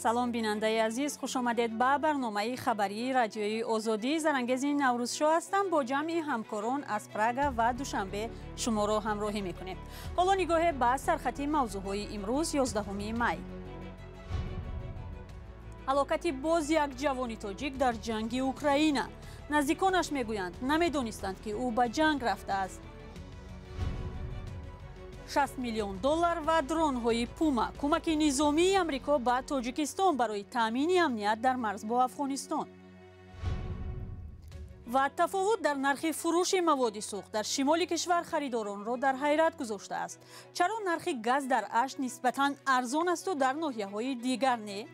سلام بیننده عزیز، خوش آمدید به برنامه خبری رادیوی آزادی. زرنگزی نوروز شو هستم. با جمع همکاران از پراگ و دوشنبه شما را همراهی میکنیم. حالا نگاه به سرخطی موضوعهای امروز 11 می. هلاکت باز یک جوان تاجیک در جنگ اوکراین. نزدیکانش میگویند نمیدانستند که او به جنگ رفته است. 60 میلیون دلار و درون های پوما کمک نظامی امریکا به تاجیکستان برای تامین امنیت در مرز با افغانستان. و تفاوت در نرخ فروش مواد سوخت در شمال کشور خریداران را در حیرت گذاشته است. چرا نرخ گاز در اشت نسبتاً ارزان است و در ناحیه‌های دیگر نه؟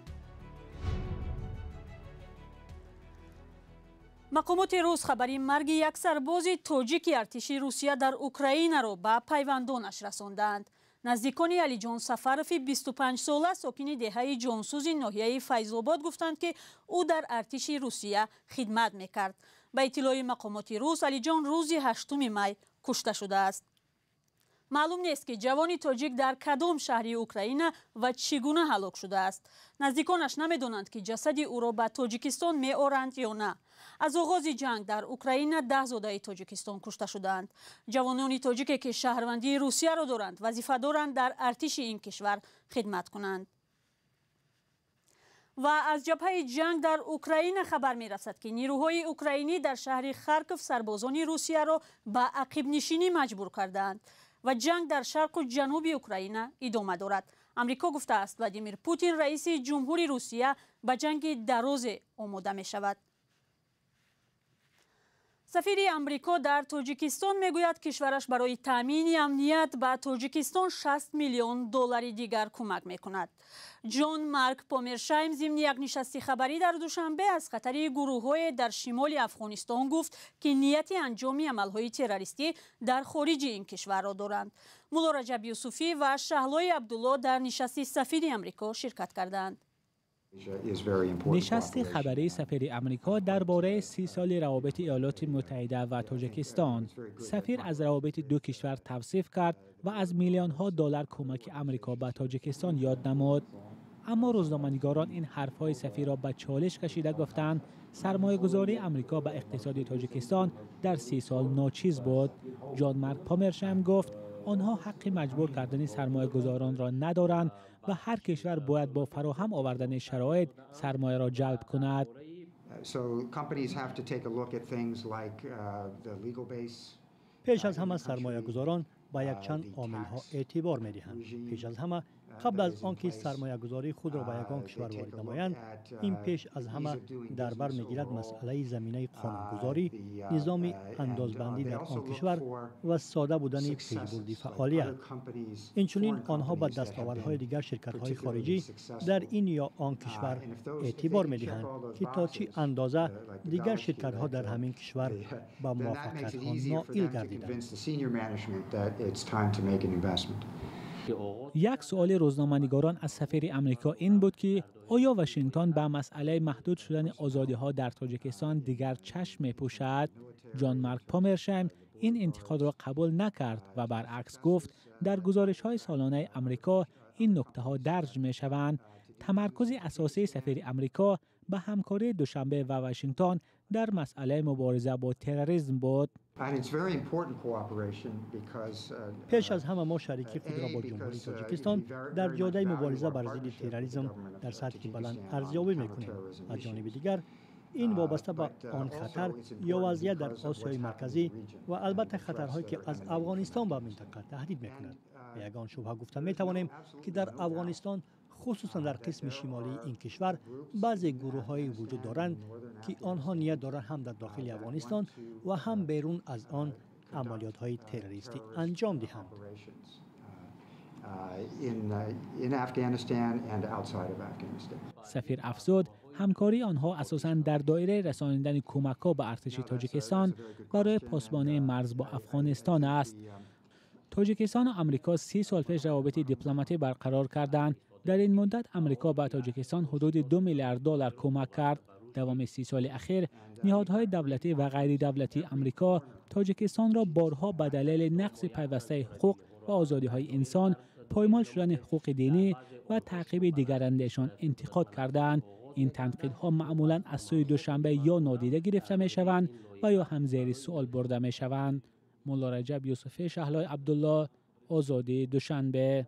مقامات روس خبری مرگ یک سرباز تاجیک ارتش روسیه در اوکراین را به پیوندانش رساندند. نزدیکان علی جان سفروی 25 ساله ساکن دهه جانسوز ناحیه فیض‌آباد گفتند که او در ارتش روسیه خدمت میکرد. به اطلاع مقامات روس علی جان روز 8 می کشته شده است. معلوم نیست که جوانی تاجیک در کدام شهری اوکراین و چگونه هلاک شده است. نزدیکانش نمیدانند که جسد او را به تاجیکستان می‌آورند یا نه. از آغاز جنگ در اوکراین 10 زاده تاجیکستان کشته شدند. جوانان تاجیکی که شهروندی روسیه را دارند وظیفه دارند در ارتش این کشور خدمت کنند. و از جبهه جنگ در اوکراین خبر می رسد که نیروهای اوکراینی در شهر خارکوف سربازان روسیه را به عقب نشینی مجبور کردند و جنگ در شرق و جنوب اوکراین ادامه دارد. امریکا گفته است ولادیمیر پوتین رئیس جمهوری روسیه به جنگ دراز آماده می شود. سفیر امریکا در تاجیکستان میگوید کشورش برای تامین امنیت به تاجیکستان 60 میلیون دلار دیگر کمک میکند. جان مارک پامرشایم ضمن یک نشست خبری در دوشنبه از خطر گروه‌های در شمال افغانستان گفت که نیت انجام عمل‌های تروریستی در خارج این کشور را دارند. مولا رجب یوسفی و شهلای عبدالله در نشست سفیر امریکا شرکت کردند. نشست خبری سفیر امریکا درباره 30 سال روابط ایالات متحده و تاجیکستان. سفیر از روابط دو کشور توصیف کرد و از میلیون ها دلار کمک امریکا به تاجیکستان یاد نمود. اما روزنامه‌نگاران این حرفهای سفیر را به چالش کشیده گفتند سرمایه‌گذاری امریکا به اقتصاد تاجیکستان در 30 سال ناچیز بود. جان مارک پامرشایم گفت آنها حق مجبور کردن سرمایه‌گذاران را ندارند و هر کشور باید با فراهم آوردن شرایط سرمایه را جلب کند. پیش از همه سرمایه‌گذاران با یک چند عامل ها اعتبار می‌دهند. پیش از همه قبل از آنکه سرمایه گذاری خود را به یگان کشور وارد نمایند، این پیش از همه در بر می‌گیرد مسئله زمینه قانونگذاری، نظام اندازبندی در آن کشور و ساده بودن پیشبرد فعالیت. اینچنین آنها به دستاوردهای دیگر شرکت‌های خارجی در این یا آن کشور اعتبار می‌دهند که تا چه اندازه دیگر شرکت‌ها در همین کشور با موفقیت‌ها نائل گردیدند. یک سوال روزنامه‌نگاران از سفیر امریکا این بود که آیا واشنگتن به مسئله محدود شدن آزادی‌ها در تاجیکستان دیگر چشم می‌پوشد؟ جان مارک پامرشایم این انتقاد را قبول نکرد و برعکس گفت در گزارش‌های سالانه امریکا این نکته‌ها درج می‌شوند. تمرکز اساسی سفیر امریکا به همکاری دوشنبه و واشنگتن در مسئله مبارزه با تروریسم بود. پیش از همه ما شریکی خود را با جمهوری تاجیکستان در جاده مبارزه بر ضد تروریسم در سطح بلند ارزیابی می‌کنیم. از جانب دیگر این وابسته به آن خطر یا وضعیت در آسیای مرکزی و البته خطرهایی که از افغانستان به منطقه تهدید می‌کند. به یگان شبهه گفته می‌توانیم که در افغانستان خصوصا در قسم شمالی این کشور بعضی گروه‌های وجود دارند که آنها نیت دارند هم در داخل افغانستان و هم بیرون از آن عملیات‌های تروریستی انجام دهند. سفیر افزود همکاری آنها اساساً در دایره رسانیدن کمک‌ها به ارتش تاجیکستان برای پاسبانی مرز با افغانستان است. تاجیکستان و آمریکا 30 سال پیش روابط دیپلماتی برقرار کردند. در این مدت آمریکا به تاجیکستان حدود 2 میلیارد دلار کمک کرد. دوام 30 سال اخیر نهادهای دولتی و غیر دولتی آمریکا تاجیکستان را بارها به دلیل نقض پیوسته حقوق و آزادی‌های انسان پایمال شدن حقوق دینی و تعقیب دیگرندهشان انتقاد کردند. این تنقیدها معمولاً از سوی دوشنبه یا نادیده گرفته می شوند و یا هم زیر سوال برده می شوند. مولا رجب یوسف شهلای عبدالله، آزادی، دوشنبه.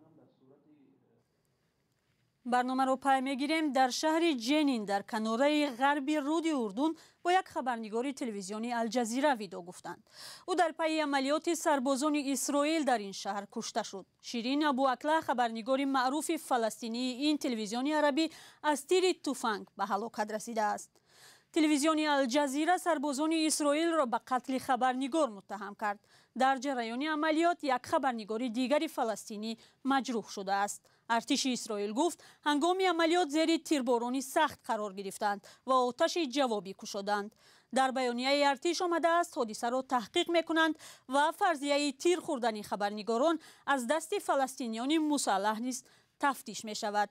برنامه رو پای میگیریم. در شهر جنین در کناره غربی رود اردن با یک خبرنگار تلویزیونی الجزیره ویدئو گفتند. او در پی عملیات سربازان اسرائیل در این شهر کشته شد. شیرین ابواکله خبرنگار معروف فلسطینی این تلویزیون عربی از تیر تفنگ به هلاکت رسیده است. تلویزیون الجزیره سربازان اسرائیل را به قتل خبرنگار متهم کرد. در جریان عملیات یک خبرنگار دیگری فلسطینی مجروح شده است. ارتش اسرائیل گفت هنگام عملیات زیر تیربارانی سخت قرار گرفتند و آتش جوابی کشیدند. در بیانیه ارتش آمده است حادثه را تحقیق میکنند و فرضیه تیر خوردن خبرنگاران از دست فلسطینیان مسلح نیز تفتیش می شود.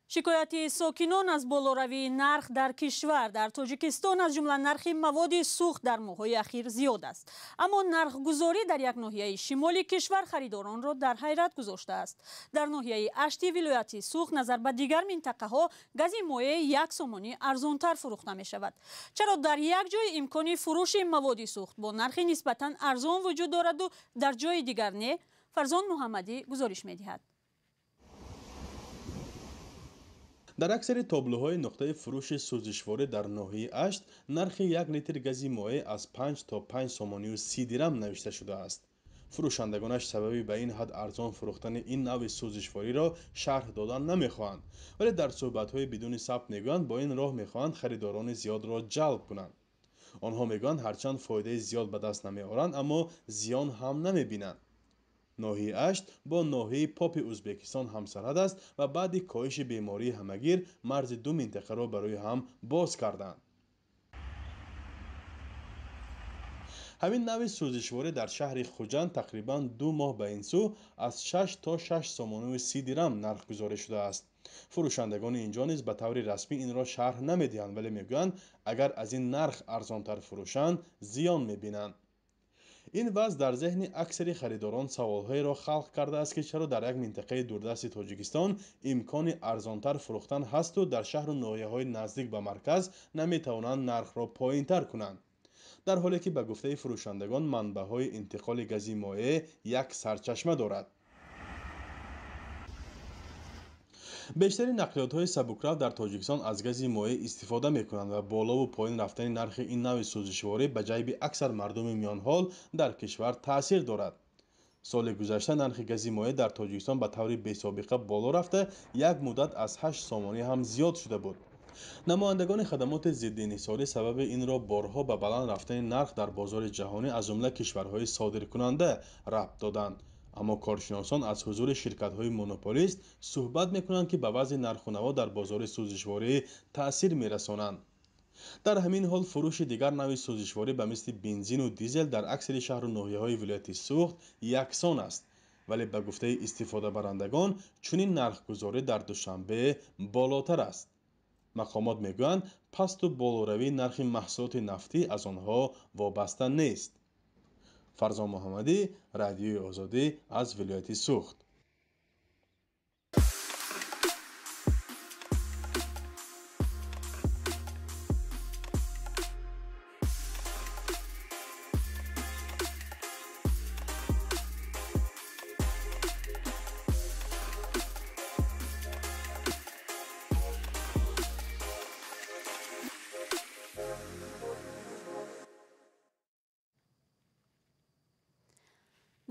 شکایت ساکنان از بالاروی نرخ در کشور در تاجیکستان از جمله نرخ مواد سوخت در ماه‌های اخیر زیاد است، اما نرخ گذاری در یک ناحیه شمالی کشور خریداران را در حیرت گذاشته است. در ناحیه اشتی ولایت سوخت نظر به دیگر منطقه ها گاز مایع یک سومانی ارزانتر فروخته می شود. چرا در یک جای امکان فروش مواد سوخت با نرخ نسبتاً ارزان وجود دارد و در جای دیگر نه؟ فرزان محمدی گزارش می دهد. در اکثر تابلوهای نقطه فروش سوزشواره در ناحیه اشت نرخ یک لیتر گاز مایع از 5 تا 5 سومانی و 30 درم نوشته شده است. فروشندگانش سببی به این حد ارزان فروختن این نوع سوزشواری را شرح دادن نمیخواهند، ولی در صحبت‌های بدون ثبت میگویند با این راه میخواهند خریداران زیاد را جلب کنند. آنها میگویند هرچند فایده زیاد به دست نمیآورند اما زیان هم نمیبینند. ناحیه اشت با ناحیه پاپ ازبکستان همسرحد است و بعد کاهش بیماری همگیر مرز دو منطقه را برای هم باز کردند. همین نوع سوزشواره در شهر خوجند تقریباً 2 ماه به این سو از 6 تا 6 سومانی و 30 درم نرخ گذاری شده است. فروشندگان اینجا نیز به طور رسمی این را شرح نمیدهند، ولی میگویند اگر از این نرخ ارزانتر فروشند زیان میبینند. این وضع در ذهن اکثر خریداران سوال‌های را خلق کرده است که چرا در یک منطقه دوردست تاجیکستان امکان ارزانتر فروختن هست و در شهر و ناحیه‌های نزدیک به مرکز نمی‌توانند نرخ را پایین‌تر کنند، در حالی که به گفته فروشندگان منبع‌های انتقال گاز مایع یک سرچشمه دارد. بیشتر نقلیات‌های سبکرو در تاجیکستان از گاز مایع استفاده می‌کنند و بالا و پایین رفتن نرخ این نوع سوزشواره به جیب اکثر مردم میان حال در کشور تاثیر دارد. سال گذشته نرخ گاز مایع در تاجیکستان به طور بی‌سابقه بالا رفته یک مدت از 8 سومانی هم زیاد شده بود. نمایندگان خدمات ضد انحصاری سبب این را بارها به بلند رفتن نرخ در بازار جهانی از جمله کشورهای صادرکننده ربط دادند، اما کارشناسان از حضور شرکت‌های مونوپولیست صحبت می‌کنند که به وضع نرخ و نما در بازار سوزشواره تأثیر می‌رسانند. در همین حال فروش دیگر نوع سوزشواره به مثل بنزین و دیزل در اکثر شهر و ناحیه‌های ولایت سوخت یکسان است، ولی به گفته استفاده برندگان چنین نرخ‌گذاری در دوشنبه بالاتر است. مقامات میگویند پست و بالاروی نرخ محصولات نفتی از آنها وابسته نیست. فرزان محمدی، رادیوی آزادی از ولایت سوخت.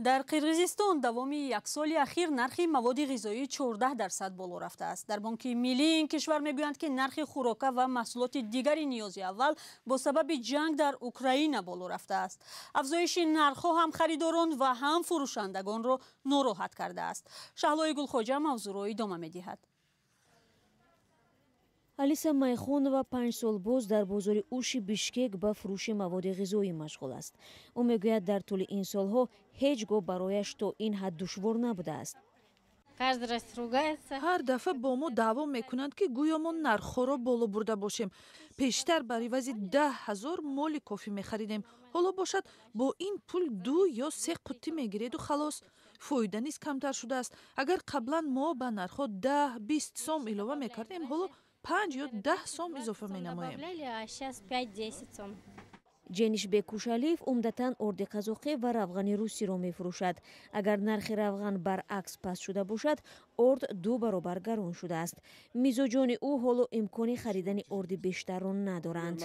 در قرقیزستان دوام یک سال اخیر نرخ مواد غذایی 14% بالا رفته است. در بانک ملی این کشور میگویند که نرخ خوراک و محصولات دیگری نیاز اول با سبب جنگ در اوکراین بالا رفته است. افزایش نرخ‌ها هم خریداران و هم فروشندگان را ناراحت کرده است. شهلای گلخواجه موضوع را ادامه می‌دهد. алиса майхонова 5 сол боз дар бозори уши бишкек ба фурӯши маводи ғизоӣ машғул аст. ӯ мегӯяд дар тӯли ин солҳо ҳеҷ гоҳ барояш то ин ҳад душвор набудааст. ҳар дафъа бо мо даъво мекунанд ки гӯё мо нархҳоро боло бурда бошем. пештар бар ивази 10,000 моли кофӣ мехаридем. ҳоло бошад бо ин пул 2 ё 3 қуттӣ мегиреду халос. фоида низ камтар шудааст. агар қаблан мо ба нархҳо 10-20 сом илова мекардем, ҳоло 5 ё 10 сом изофа менамоем. ҷениш бекушалиев умдатан орди қазоқӣ ва равғани русиро мефурӯшад. агар нархи равған баръакс паст шуда бошад, орд 2 баробар гарон шудааст. мизоҷони ӯ ҳоло имкони харидани орди бештарро надоранд.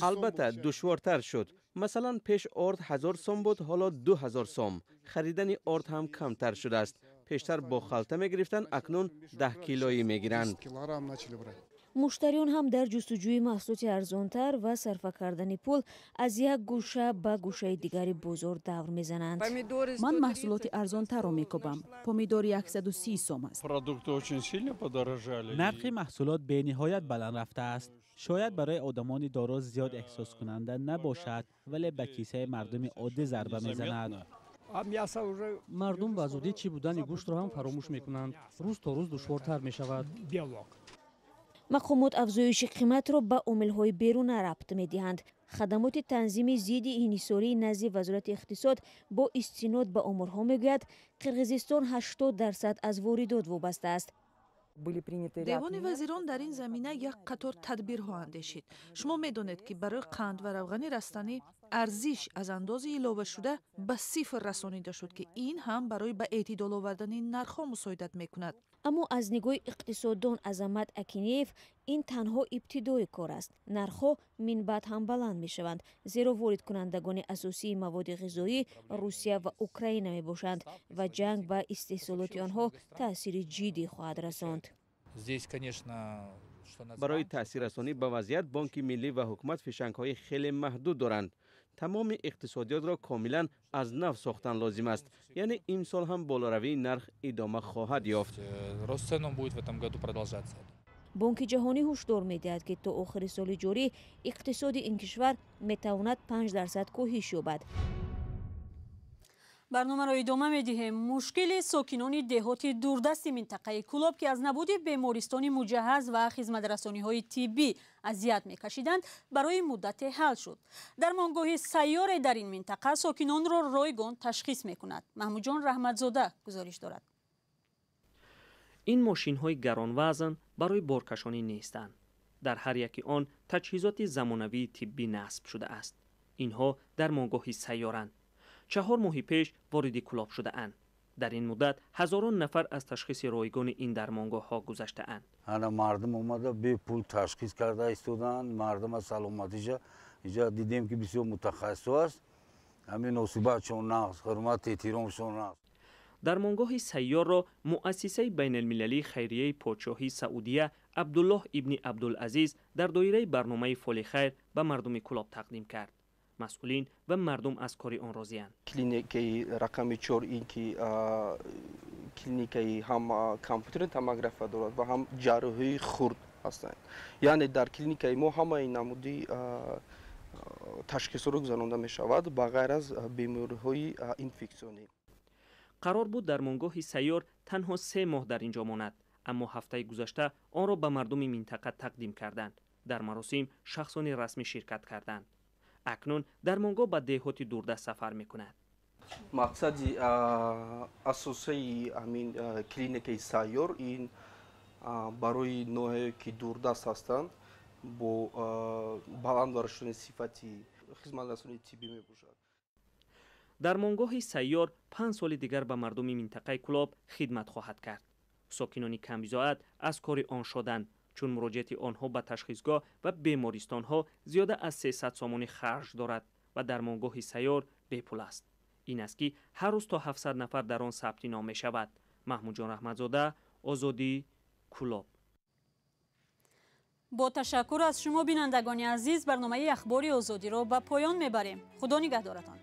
албатта душвортар шуд. масалан пеш орд 1000 сом буд, ҳоло 2000 сом. харидани орд ҳам камтар шудааст. пештар бо халта мегирифтанд, акнун 10 килоӣ мегиранд. муштариён ҳам дар ҷустуҷӯи маҳсулоти арзонтар ва сарфа кардани пул аз як гӯша ба гӯшаи дигари бозор давр мезананд. ман маҳсулоти арзонтарро мекобам. помидори 130 сом аст. нархи маҳсулот бениҳоят баланд рафтааст. шояд барои одамони доро зиёд эҳсоскунанда набошад, вале ба кисаи мардуми оддӣ зарба мезанад. мардум ба зудӣ чӣ будани гӯштро ҳам фаромӯш мекунанд. рӯз то рӯз душвортар мешавад. мақомот афзоиши қиматро ба омилҳои беруна рабт медиҳанд. хадамоти танзими зидди инҳисории назди вазорати иқтисод бо истинод ба оморҳо мегӯяд, қирғизистон 80% аз воридот вобаста аст. девони вазирон дар ин замина як қатор тадбирҳо андешид. шумо медонед ки барои қанд ва равғани растанӣ арзиш аз андози иловашуда ба сифр расонида шуд ки ин ҳам барои ба эътидол овардани нархҳо мусоидат мекунад. аммо аз нигоҳи иқтисоддон Азамат Акинеев ин танҳо ибтидои кор аст. нархҳо минбаъд ҳам баланд мешаванд, зеро воридкунандагони асосии маводи ғизоӣ Русия ва Украина мебошанд ва ҷанг ба истеҳсолоти онҳо таъсири ҷиддӣ хоҳад расонд. барои таъсиррасонӣ ба вазъият Бонки миллӣ ва ҳукумат фишангҳои хеле маҳдуд доранд. тамоми иқтисодиётро комилан аз нав сохтан лозим аст. яъне имсол ҳам болоравии нарх идома хоҳад ёфт. бонки ҷаҳонӣ ҳушдор медиҳад ки то охири соли ҷорӣ иқтисоди ин кишвар метавонад 5% коҳиш ёбад. барномаро идома медиҳем. мушкили сокинони деҳоти дурдасти минтақаи Кӯлоб ки аз набуди бемористони муҷаҳҳаз ва хизматрасониҳои тиббӣ азият мекашиданд, барои муддате ҳал шуд. дармонгоҳи сайёре дар ин минтақа сокинонро ройгон ташхис мекунад. маҳмуҷон раҳматзода гузориш дорад. ин мошинҳои гаронвазн барои боркашонӣ нестанд. дар ҳар яки он таҷҳизоти замонавии тиббӣ насб шудааст. инҳо дармонгоҳи сайёранд. 4 моҳи пеш вориди Кӯлоб шудаанд. дар ин муддат ҳазорон нафар аз ташхиси ройгони ин дармонгоҳҳо гузаштаанд. ана мардум омада бепул ташхис карда истоданд. мардума саломатиша инҷа дидем ки бисёр мутахассис аст. ҳамин муносибатшон нағз, ҳурмат эҳтиромшон нағз. дармонгоҳи сайёрро муассисаи байналмилалии хайрияи подшоҳии Саудия Абдуллоҳ ибни Абдулазиз дар доираи барномаи Фоли хайр ба мардуми Кӯлоб тақдим кард. масъулин ва мардум аз кори он розиянд. клиникаи рақами 4 ин ки клиникаи ҳам компютерни томография дорад ва ҳам ҷарроҳии хурд ҳастанд. яъне дар клиникаи мо ҳамаи намуди ташхисро гузаронда мешавад ба ғайр аз бемориҳои инфексионӣ. қарор буд дармонгоҳи сайёр танҳо 3 моҳ дар инҷо монад, аммо ҳафтаи гузашта онро ба мардуми минтақа тақдим карданд. дар маросим шахсони расмӣ ширкат карданд. акнун дармонгоҳ ба деҳоти дурдаст сафар мекунад. мақсади асосии ҳамин клиникаи сайёр ин барои ноҳияе ки дурдаст ҳастанд бо баландбара шудани сифати хизматрасонии тиббӣ мебошад. дармонгоҳи сайёр 5 соли дигар ба мардуми минтақаи Кӯлоб хидмат хоҳад кард. сокинони камбизоат аз кори он шоданд, чун муроҷиати онҳо ба ташхисгоҳ ва бемористонҳо зиёда аз 300 сомонӣ харҷ дорад ва дармонгоҳи сайёр бепул аст. ин аст ки ҳар рӯз то 700 нафар дар он сабти ном мешавад. маҳмуҷон раҳматзода, Озодӣ, Кӯлоб. бо ташаккур аз шумо бинандагони азиз, барномаи ахбори Озодиро ба поён мебарем. худо нигаҳдоратон.